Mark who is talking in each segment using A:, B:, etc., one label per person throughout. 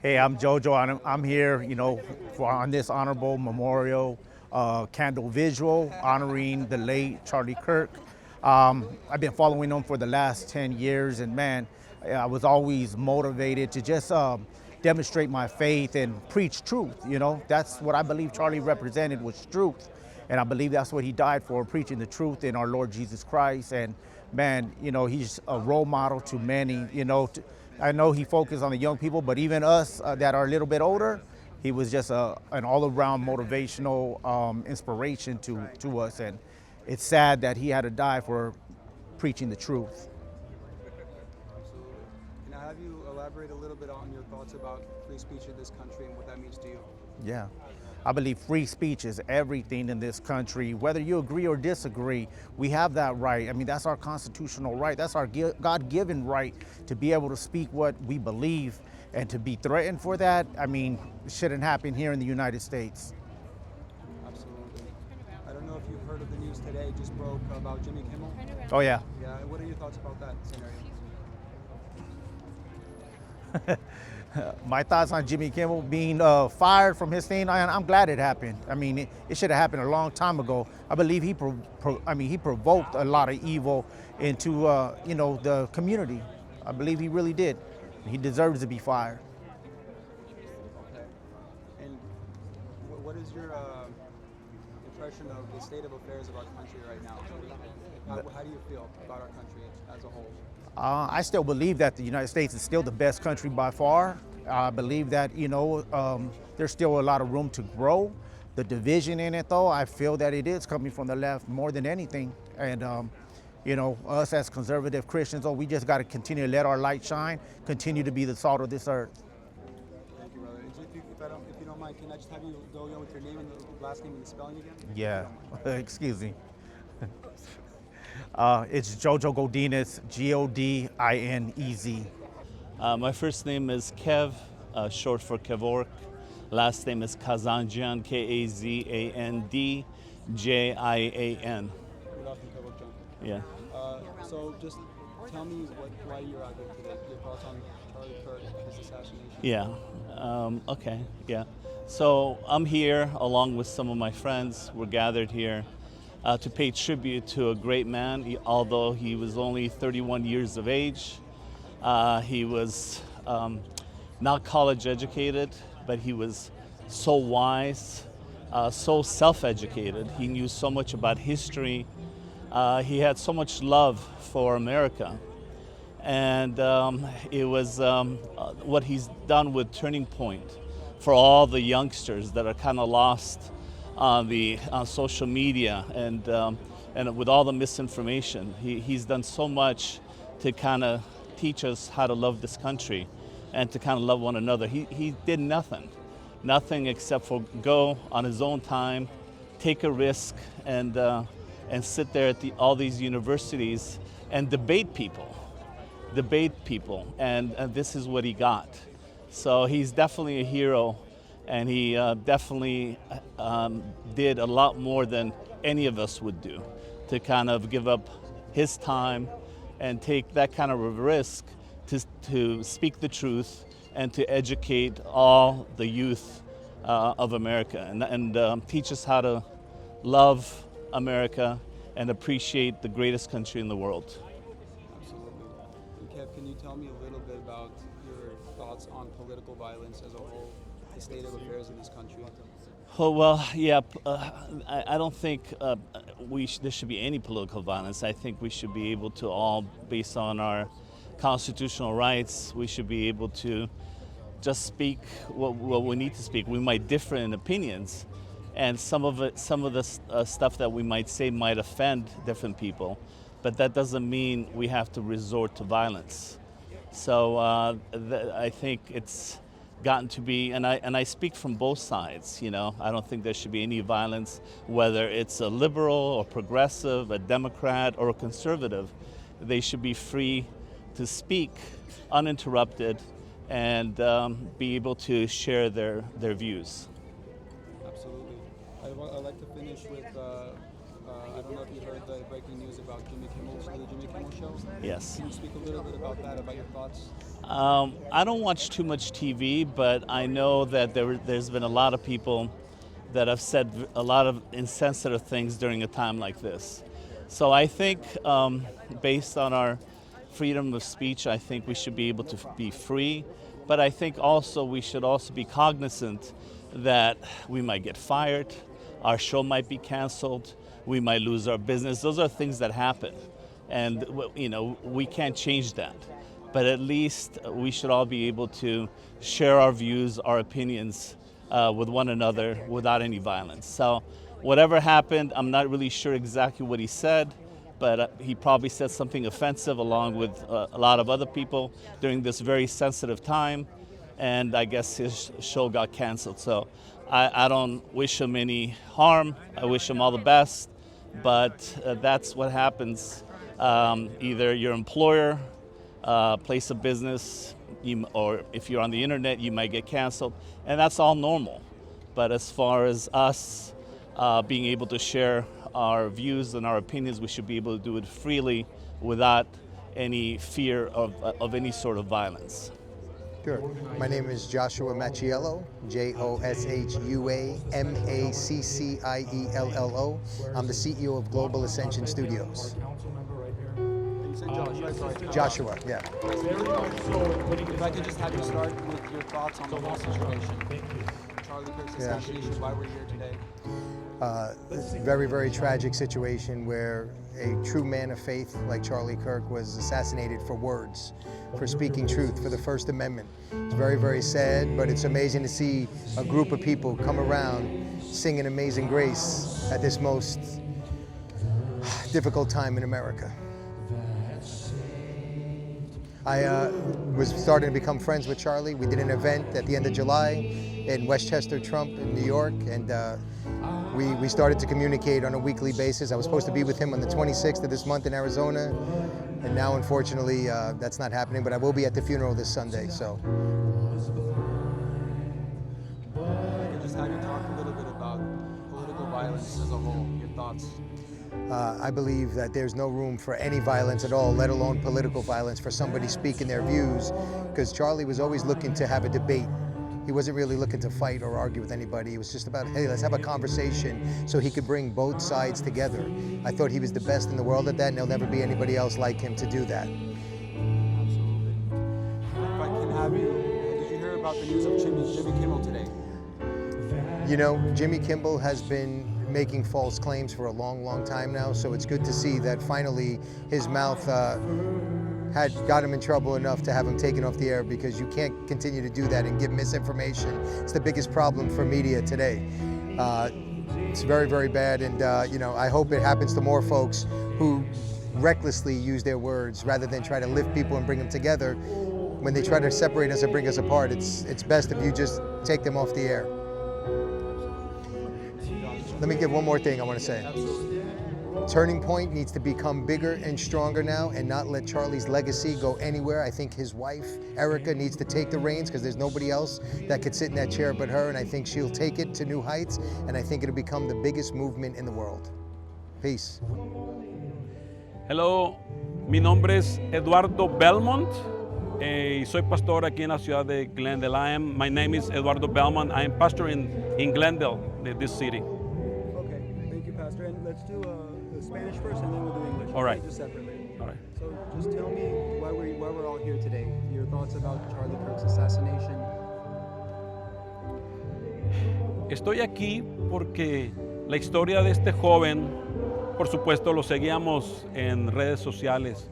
A: Hey, I'm Jojo. I'm here, on this honorable memorial candle vigil honoring the late Charlie Kirk. I've been following him for the last 10 years, and man, I was always motivated to just demonstrate my faith and preach truth. That's what I believe Charlie represented was truth, and I believe that's what he died for, preaching the truth in our Lord Jesus Christ. And man, he's a role model to many. I know he focused on the young people, but even us that are a little bit older, he was just an all-around motivational inspiration to us. And it's sad that he had to die for preaching the truth.
B: Absolutely. Can I have you elaborate a little bit on your thoughts about free speech in this country and what that means to you?
A: Yeah. I believe free speech is everything in this country. Whether you agree or disagree, we have that right. I mean, that's our constitutional right. That's our God-given right to be able to speak what we believe, and to be threatened for that, I mean, it shouldn't happen here in the United States.
B: Absolutely. I don't know if you've heard of the news today, just broke about Jimmy Kimmel.
A: Oh, yeah.
B: Yeah, what are your thoughts about that scenario?
A: My thoughts on Jimmy Kimmel being fired from his thing, I'm glad it happened. I mean, it should have happened a long time ago. I believe he provoked a lot of evil into the community. I believe he really did. He deserves to be fired.
B: Okay. And what is your impression of the state of affairs of our country right now? How do you feel about our country as a whole?
A: I still believe that the United States is still the best country by far. I believe that, there's still a lot of room to grow. The division in it, though, I feel that it is coming from the left more than anything. And, us as conservative Christians, we just got to continue to let our light shine, continue to be the salt of this earth.
B: Thank you, brother. If you don't mind, can I just have you go in with your name and the last name and the spelling again?
A: Yeah, excuse me. It's Jojo Godinez, Godinez.
C: My first name is Kev, short for Kevork. Last name is Kazanjian, Kazandjian.
B: Good afternoon, Kevin John.
C: Yeah.
B: So just tell me why you're out here today. Your thoughts on Charlie Kirk, his assassination.
C: Yeah. Okay. Yeah. So I'm here along with some of my friends. We're gathered here to pay tribute to a great man. Although he was only 31 years of age, he was not college educated, but he was so wise, so self-educated. He knew so much about history. He had so much love for America. And it was what he's done with Turning Point for all the youngsters that are kind of lost on social media and with all the misinformation. He's done so much to kind of teach us how to love this country and to kind of love one another. He did nothing except for go on his own time, take a risk, and sit there at all these universities and debate people. And this is what he got. So he's definitely a hero, and he definitely did a lot more than any of us would do to kind of give up his time and take that kind of a risk to speak the truth and to educate all the youth of America and teach us how to love America and appreciate the greatest country in the world.
B: Absolutely. And Kev, can you tell me a little bit about your thoughts on political violence as a whole, the state of affairs in this country?
C: Oh, well, yeah, I don't think there should be any political violence. I think we should be able to all, based on our constitutional rights, we should be able to just speak what we need to speak. We might differ in opinions, and some of the stuff that we might say might offend different people, but that doesn't mean we have to resort to violence. So I think it's gotten to be, and I speak from both sides. I don't think there should be any violence, whether it's a liberal or progressive, a Democrat or a conservative. They should be free to speak uninterrupted and be able to share their views.
B: Absolutely. I'd like to finish with I don't know if you heard the breaking news about the Jimmy Kimmel show.
C: Yes.
B: Can you speak a little bit about that, about your thoughts?
C: I don't watch too much TV, but I know that there's been a lot of people that have said a lot of insensitive things during a time like this. So I think, based on our freedom of speech, I think we should be able to be free. But I think also we should also be cognizant that we might get fired, our show might be canceled, we might lose our business. Those are things that happen, and we can't change that. But at least we should all be able to share our views, our opinions with one another without any violence. So whatever happened, I'm not really sure exactly what he said, but he probably said something offensive along with a lot of other people during this very sensitive time, and I guess his show got canceled. So I don't wish him any harm. I wish him all the best, but that's what happens. Either your employer, place of business, or if you're on the internet, you might get canceled, and that's all normal. But as far as us being able to share our views and our opinions, we should be able to do it freely without any fear of any sort of violence.
D: Sure. My name is Joshua Macciello, Joshua Macciello. I'm the CEO of Global Ascension Studios.
B: You said Josh, right? Sorry.
D: Joshua, yeah.
B: If I could just have you start with your thoughts on the whole situation. Charlie Kirk's assassination, why we're here today.
D: Very, very tragic situation where a true man of faith like Charlie Kirk was assassinated for words, for speaking truth, for the First Amendment. It's very, very sad, but it's amazing to see a group of people come around singing Amazing Grace at this most difficult time in America. I was starting to become friends with Charlie. We did an event at the end of July in Westchester, Trump in New York, and we started to communicate on a weekly basis. I was supposed to be with him on the 26th of this month in Arizona, and now unfortunately that's not happening, but I will be at the funeral this Sunday. So.
B: I could just have you talk a little bit about political violence as a whole, your thoughts.
D: I believe that there's no room for any violence at all, let alone political violence, for somebody speaking their views, because Charlie was always looking to have a debate. He wasn't really looking to fight or argue with anybody. It was just about, hey, let's have a conversation so he could bring both sides together. I thought he was the best in the world at that, and there'll never be anybody else like him to do that.
B: Absolutely. If I can have you, did you hear about the news of Jimmy Kimmel today?
D: You know, Jimmy Kimmel has been making false claims for a long, long time now, so it's good to see that finally his mouth had got him in trouble enough to have him taken off the air, because you can't continue to do that and give misinformation. It's the biggest problem for media today. It's very, very bad, and I hope it happens to more folks who recklessly use their words rather than try to lift people and bring them together. When they try to separate us and bring us apart, it's best if you just take them off the air. Let me give one more thing I want to say. Turning Point needs to become bigger and stronger now and not let Charlie's legacy go anywhere. I think his wife, Erica, needs to take the reins, because there's nobody else that could sit in that chair but her, and I think she'll take it to new heights, and I think it'll become the biggest movement in the world. Peace.
E: Hello, mi nombre es Eduardo Belmont y soy pastor aquí en la ciudad de Glendale. My name is Eduardo Belmont. I am pastor in Glendale, this city.
B: Okay, thank you, Pastor. And let's do Spanish first, and then we'll do English.
E: All right.
B: Just separately.
E: All right.
B: So just tell me why we're all here today. Your thoughts about Charlie Kirk's assassination.
E: Estoy aquí porque la historia de este joven, por supuesto, lo seguíamos en redes sociales,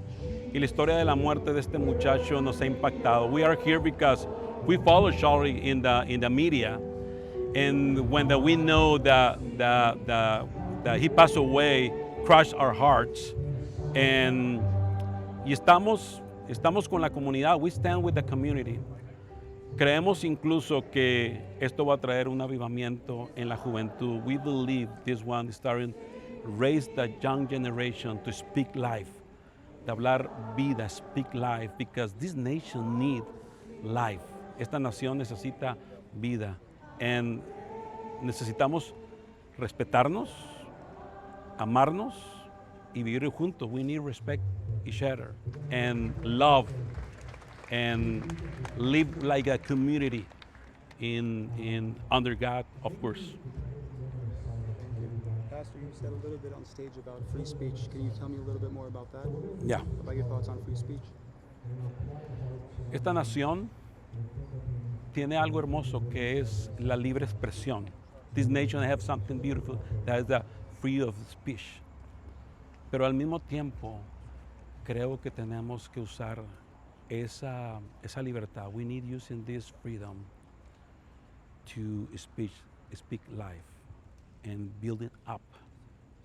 E: y la historia de la muerte de este muchacho nos ha impactado. We are here because we follow Charlie in the media, and when we know that he passed away, crushed our hearts, y estamos con la comunidad. We stand with the community. Creemos incluso que esto va a traer un avivamiento en la juventud. We believe this one is starting to raise the young generation to speak life, de hablar vida, speak life, because this nation needs life. Esta nación necesita vida, and necesitamos respetarnos, amarnos y vivir juntos. We need to respect each other and love and live like a community in under God, of course.
B: Pastor, you said a little bit on stage about free speech. Can you tell me a little bit more about that?
E: Yeah.
B: About your thoughts on free speech?
E: Esta nación tiene algo hermoso que es la libre expresión. This nation has something beautiful, that is the freedom of speech. Pero al mismo tiempo, creo que tenemos que usar esa libertad. We need using this freedom to speak life and build it up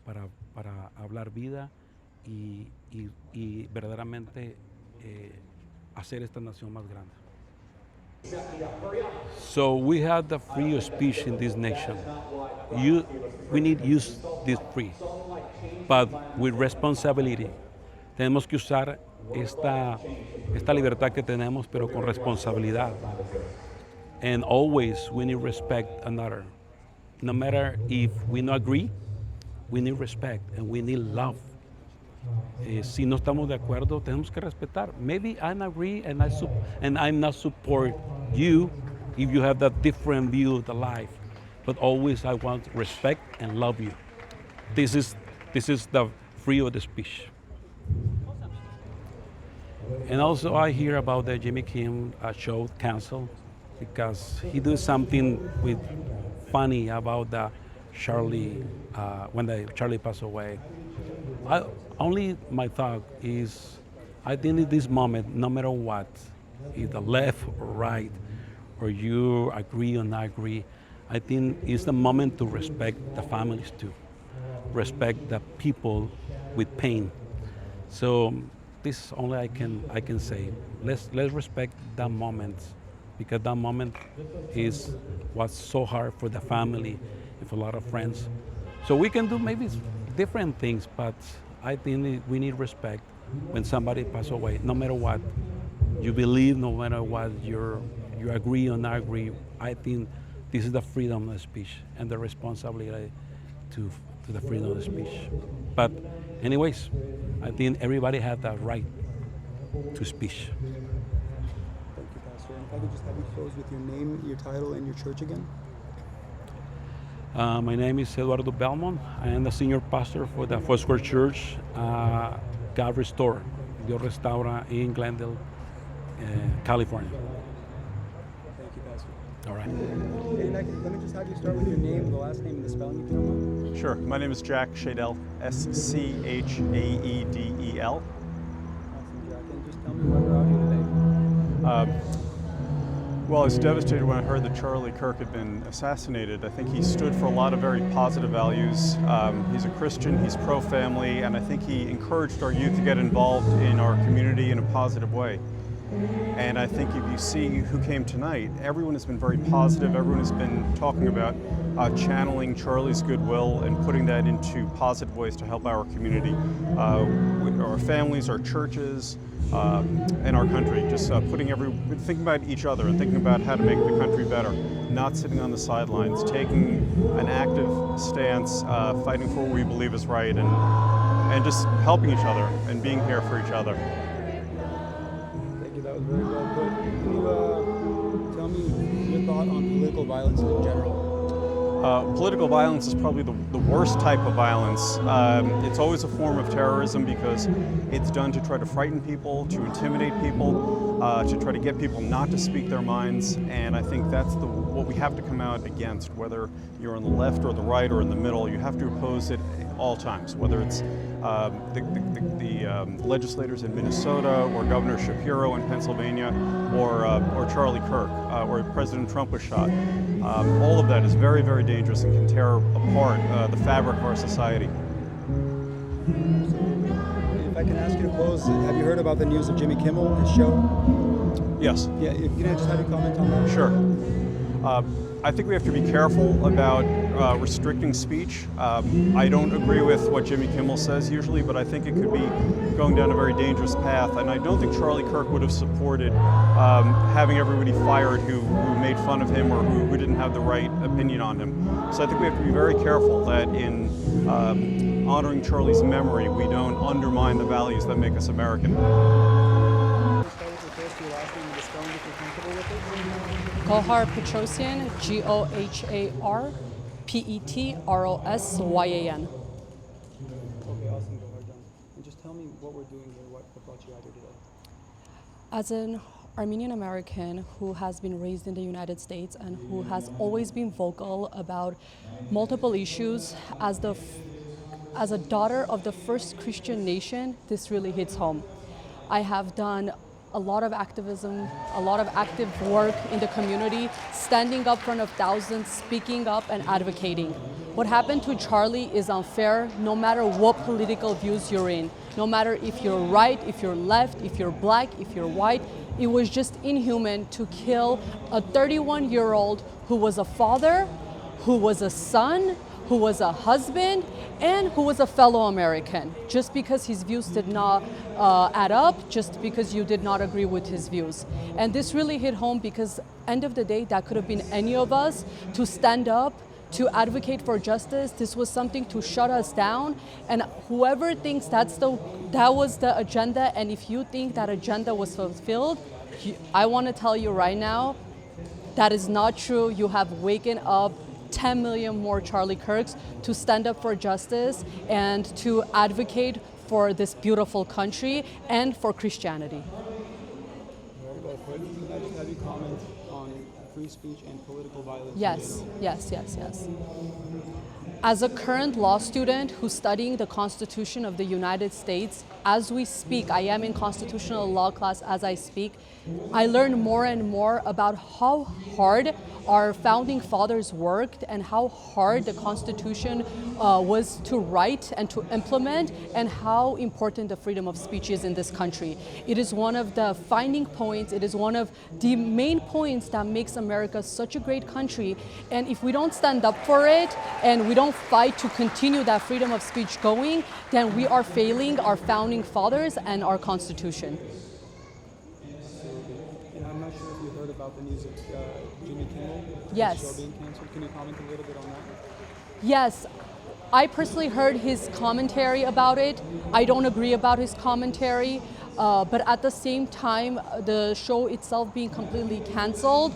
E: para hablar vida y verdaderamente hacer esta nación más grande. So we have the free of speech in this nation. We need to use this free, but with responsibility. Tenemos que usar esta libertad que tenemos, pero con responsabilidad. And always we need respect another. No matter if we not agree, we need respect and we need love. Si no estamos de acuerdo, tenemos que respetar. Maybe I agree and I'm not support you if you have that different view of the life. But always I want respect and love you. This is the freedom of the speech. And also I hear about the Jimmy Kimmel show canceled because he do something with funny about the Charlie when Charlie passed away. Only my thought is, I think in this moment, no matter what, either left or right, or you agree or not agree, I think it's the moment to respect the families too, respect the people with pain. So this is only I can say. Let's respect that moment, because that moment is what's so hard for the family and for a lot of friends. So we can do maybe different things, but I think we need respect when somebody passes away, no matter what you believe, no matter what you agree or not agree. I think this is the freedom of speech and the responsibility to the freedom of speech. But anyways, I think everybody has the right to speech.
B: Thank you, Pastor. And if I could just have you close with your name, your title, and your church again.
E: My name is Eduardo Belmont. I am the senior pastor for the Foursquare Church, God Restore, Dios Restaura in Glendale, California.
B: Thank you, Pastor.
E: All right.
B: And let me just have you start with your name, the last name, and the spelling, if you don't mind.
F: Sure. My name is Jack Shadell, Schaedel.
B: Awesome, Jack. And just tell me why we're out here today.
F: Well, I was devastated when I heard that Charlie Kirk had been assassinated. I think he stood for a lot of very positive values. He's a Christian, he's pro-family, and I think he encouraged our youth to get involved in our community in a positive way. And I think if you see who came tonight, everyone has been very positive. Everyone has been talking about channeling Charlie's goodwill and putting that into positive ways to help our community, our families, our churches, and our country. Just thinking about each other and thinking about how to make the country better, not sitting on the sidelines, taking an active stance, fighting for what we believe is right, and just helping each other and being here for each other.
B: Thank you. That was very well put. Can you tell me your thought on political violence in general?
F: Political violence is probably the worst type of violence. It's always a form of terrorism because it's done to try to frighten people, to intimidate people, to try to get people not to speak their minds. And I think that's what we have to come out against, whether you're on the left or the right or in the middle. You have to oppose it at all times, whether it's the legislators in Minnesota or Governor Shapiro in Pennsylvania or Charlie Kirk or President Trump was shot. All of that is very, very dangerous and can tear apart the fabric of our society.
B: If I can ask you to close, have you heard about the news of Jimmy Kimmel, his show?
F: Yes.
B: Yeah, can I just have you comment on that?
F: Sure. I think we have to be careful about restricting speech. I don't agree with what Jimmy Kimmel says usually, but I think it could be going down a very dangerous path. And I don't think Charlie Kirk would have supported having everybody fired who made fun of him or who didn't have the right opinion on him. So I think we have to be very careful that in honoring Charlie's memory, we don't undermine the values that make us American.
G: Gohar Petrosyan, Gohar Petrosyan.
B: Okay, awesome. Go hard done. And just tell me what we're doing here, what brought you out here today.
G: As an Armenian American who has been raised in the United States and who has always been vocal about multiple issues, as a daughter of the first Christian nation, this really hits home. I have done a lot of activism, a lot of active work in the community, standing up in front of thousands, speaking up and advocating. What happened to Charlie is unfair, no matter what political views you're in, no matter if you're right, if you're left, if you're black, if you're white. It was just inhuman to kill a 31-year-old who was a father, who was a son, who was a husband, and who was a fellow American, just because his views did not add up, just because you did not agree with his views. And this really hit home because end of the day, that could have been any of us to stand up, to advocate for justice. This was something to shut us down. And whoever thinks that was the agenda, and if you think that agenda was fulfilled, I want to tell you right now, that is not true. You have waken up 10 million more Charlie Kirks to stand up for justice and to advocate for this beautiful country and for Christianity.
B: Very well put. Can I just have you comment on free speech and political violence?
G: Yes. As a current law student who's studying the Constitution of the United States, as we speak, I am in constitutional law class as I speak, I learn more and more about how hard our founding fathers worked and how hard the Constitution was to write and to implement, and how important the freedom of speech is in this country. It is one of the finding points, it is one of the main points that makes America such a great country. And if we don't stand up for it and we don't fight to continue that freedom of speech going, then we are failing our founding fathers and our Constitution.
B: And I'm not sure if you heard about the news of Jimmy Kimmel.
G: Yes.
B: His show being canceled. Can you comment a little bit on that?
G: Yes, I personally heard his commentary about it. I don't agree about his commentary, but at the same time, the show itself being completely canceled,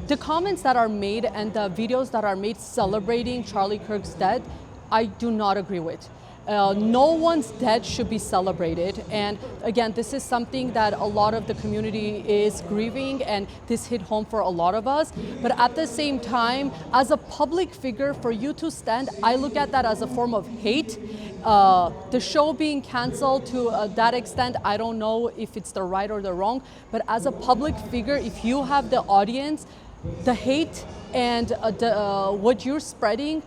G: the comments that are made and the videos that are made celebrating Charlie Kirk's death, I do not agree with. No one's death should be celebrated. And again, this is something that a lot of the community is grieving, and this hit home for a lot of us. But at the same time, as a public figure, for you to stand, I look at that as a form of hate. The show being canceled to that extent, I don't know if it's the right or the wrong, but as a public figure, if you have the audience, the hate and what you're spreading,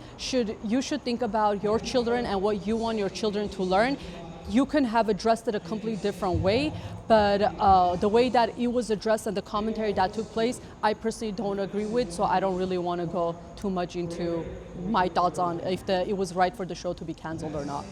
G: you should think about your children and what you want your children to learn. You can have addressed it a completely different way, but the way that it was addressed and the commentary that took place, I personally don't agree with, so I don't really want to go too much into my thoughts on if it was right for the show to be canceled or not.